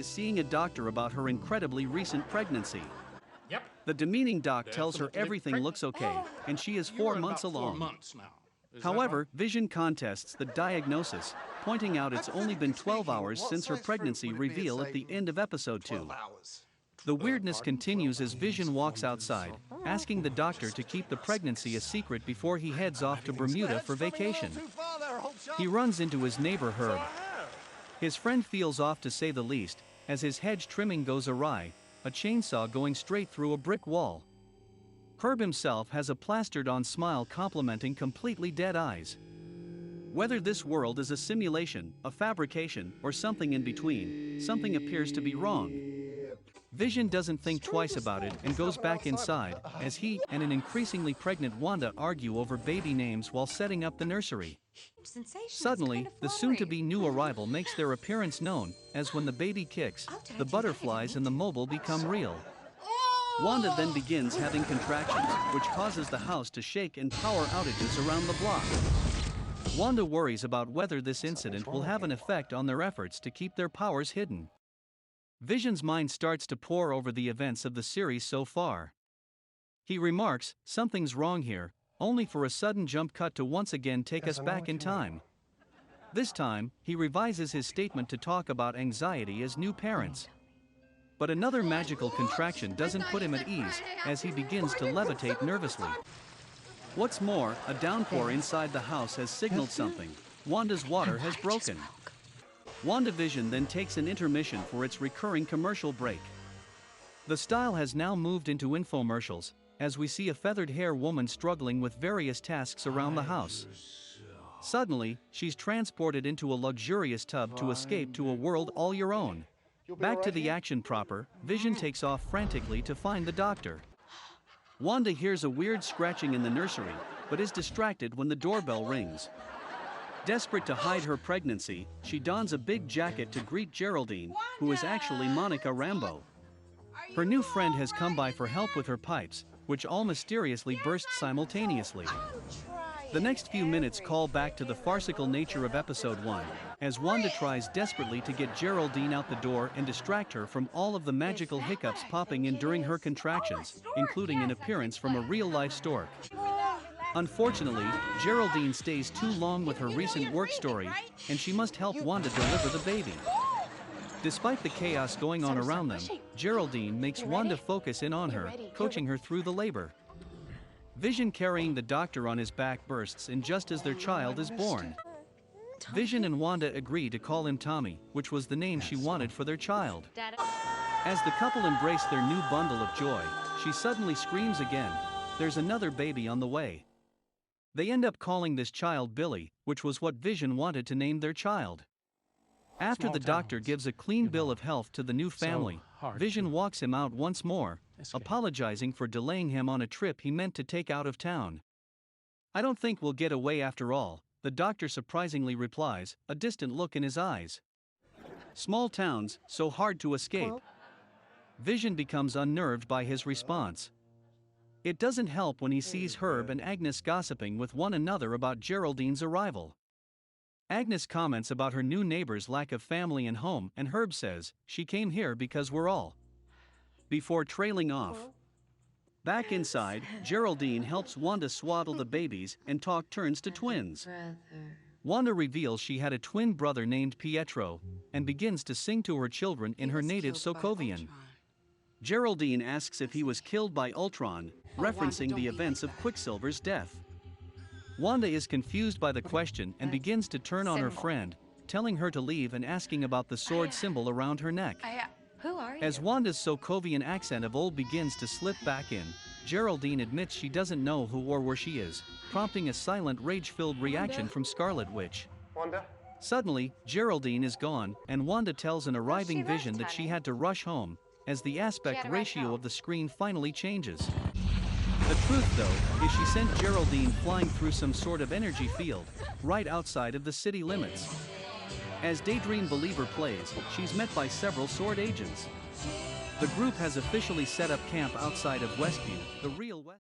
is seeing a doctor about her incredibly recent pregnancy. Yep. The demeaning doc tells her everything looks okay, and she is 4 months about 4 along. months now. Is that However, right? Vision contests the diagnosis, pointing out it's only been 12 hours since her pregnancy reveal at the end of episode 2. The weirdness continues as Vision walks outside, asking the doctor to keep the pregnancy a secret before he heads off to Bermuda for vacation. He runs into his neighbor Herb. His friend feels off to say the least, as his hedge trimming goes awry, a chainsaw going straight through a brick wall. Herb himself has a plastered-on smile complementing completely dead eyes. Whether this world is a simulation, a fabrication, or something in between, something appears to be wrong. Vision doesn't think twice about it and goes back inside, as he and an increasingly pregnant Wanda argue over baby names while setting up the nursery. Suddenly, the soon-to-be new arrival makes their appearance known, as when the baby kicks, the butterflies in the mobile become real. Wanda then begins having contractions, which causes the house to shake and power outages around the block. Wanda worries about whether this incident will have an effect on their efforts to keep their powers hidden. Vision's mind starts to pore over the events of the series so far. He remarks, "Something's wrong here," only for a sudden jump cut to once again take us back in time. This time, he revises his statement to talk about anxiety as new parents. But another magical contraction doesn't put him at ease, as he begins to levitate nervously. What's more, a downpour inside the house has signaled something. Wanda's water has broken. WandaVision then takes an intermission for its recurring commercial break. The style has now moved into infomercials, as we see a feathered hair woman struggling with various tasks around the house. Suddenly, she's transported into a luxurious tub to escape to a world all your own. Back to the action proper, Vision takes off frantically to find the doctor. Wanda hears a weird scratching in the nursery, but is distracted when the doorbell rings. Desperate to hide her pregnancy, she dons a big jacket to greet Geraldine, who is actually Monica Rambeau. Her new friend has come by for help with her pipes, which all mysteriously burst simultaneously. The next few minutes call back to the farcical nature of episode 1, as Wanda tries desperately to get Geraldine out the door and distract her from all of the magical hiccups popping in during her contractions, including an appearance from a real-life stork. Unfortunately, Geraldine stays too long with her recent work story, and she must help Wanda deliver the baby. Despite the chaos going on around them, Geraldine makes Wanda focus in on her, coaching her through the labor. Vision carrying the doctor on his back bursts in just as their child is born. Vision and Wanda agree to call him Tommy, which was the name she wanted for their child. As the couple embrace their new bundle of joy, she suddenly screams again, "There's another baby on the way." They end up calling this child Billy, which was what Vision wanted to name their child. After the doctor gives a clean bill of health to the new family, Vision walks him out once more, apologizing for delaying him on a trip he meant to take out of town. "I don't think we'll get away after all," the doctor surprisingly replies, a distant look in his eyes. Small towns, so hard to escape. Vision becomes unnerved by his response. It doesn't help when he sees Herb and Agnes gossiping with one another about Geraldine's arrival. Agnes comments about her new neighbor's lack of family and home, and Herb says, "She came here because we're all," before trailing off. Back inside, Geraldine helps Wanda swaddle the babies and talk turns to twins. Wanda reveals she had a twin brother named Pietro, and begins to sing to her children in her native Sokovian. Geraldine asks if he was killed by Ultron, referencing the events of Quicksilver's death. Wanda is confused by the question and begins to turn on her friend, telling her to leave and asking about the sword symbol around her neck. Who are you? As Wanda's Sokovian accent of old begins to slip back in, Geraldine admits she doesn't know who or where she is, prompting a silent rage-filled reaction from Scarlet Witch. Wanda? Suddenly, Geraldine is gone, and Wanda tells an arriving Vision that she had to rush home, as the aspect ratio of the screen finally changes. The truth, though, is she sent Geraldine flying through some sort of energy field, right outside of the city limits. As Daydream Believer plays, she's met by several sword agents. The group has officially set up camp outside of Westview, the real West.